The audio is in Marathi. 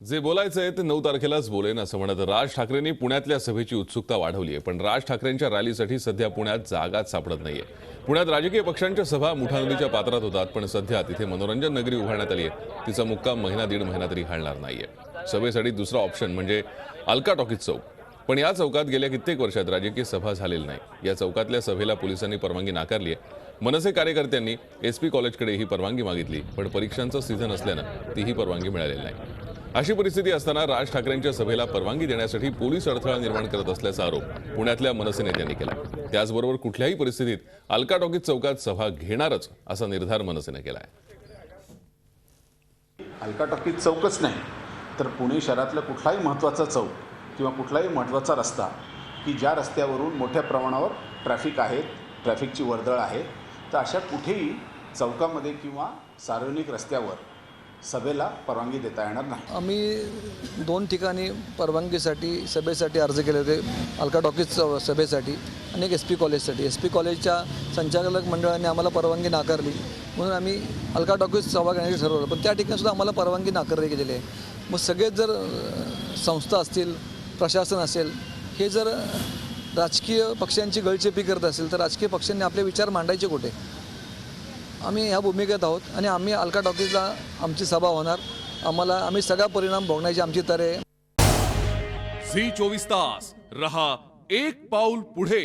जे बोलायचं आहे ते 9 तारखेलाच बोलेन असं म्हणत राज ठाकरेंनी पुण्यातल्या सभेची उत्सुकता वाढवली आहे। पण राज ठाकरेंच्या रॅलीसाठी सध्या पुण्यात जागाच सापडत नाहीये। पुण्यात राजकीय पक्षांच्या सभा मुठा नदीच्या पात्रात होतात, पण सध्या तिथे मनोरंजन नगरी उभारण्यात आली आहे। तिचा मुक्काम महिना दीड महिना तरी घालणार नाहीये। सभेसाठी दुसरा ऑप्शन म्हणजे अलका टॉकीज चौक, पण या चौकात गेल्या कित्येक वर्षात राजकीय सभा झालेली नाही। या चौकातल्या सभेला पोलिसांनी परवानगी नाकारली आहे। मनसे कार्यकर्त्यांनी एसपी कॉलेजकडे ही परवानगी मागितली, पण परीक्षांचं सीझन असल्यानं तीही परवानगी मिळालेली नाही। अशी परिस्थिती असताना राज ठाकरेंच्या सभेला परवानगी देण्यासाठी पोलीस अडथळा निर्माण करत असल्याचा आरोप पुण्यातल्या मनसे नेत्यांनी केला। त्याचबरोबर कुठल्याही परिस्थितीत अलका टॉकीज चौकात सभा घेणारच असा निर्धार मनसेने केला आहे। अलका टॉकीज चौकच नाही तर पुणे शहरातला कुठलाही महत्त्वाचा चौक किंवा कुठलाही महत्त्वाचा रस्ता की ज्या रस्त्यावरून मोठ्या प्रमाणावर ट्रॅफिक आहे, ट्रॅफिकची वर्दळ आहे, तर अशा कुठेही चौकामध्ये किंवा सार्वजनिक रस्त्यावर सभेला परवानगी देता येणार नाही। आम्ही 2 ठिकाणी परवानगीसाठी सभेसाठी अर्ज केले होते, अलका टॉकीज सभेसाठी आणि एक एसपी कॉलेजसाठी। एसपी कॉलेजच्या संचालक मंडळाने आम्हाला परवानगी नाकारली, म्हणून आम्ही अलका टॉकीज सभा घेण्याचे ठरवलं, पण त्या ठिकाणी सुद्धा आम्हाला परवानगी नाकारली गेलेली आहे। मग सगळेच जर संस्था असतील, प्रशासन असेल, हे जर राजकीय पक्षांची गळचेपी करत असेल तर राजकीय पक्षांनी आपले विचार मांडायचे कुठे? आम्ही ह्या भूमिकेत आहोत आणि आम्ही अलका टॉकीजला आमची सभा होणार। आम्ही सगळा परिणाम भोगण्याची आमची तयारी आहे। झी 24 तास रहा एक पाऊल पुढे।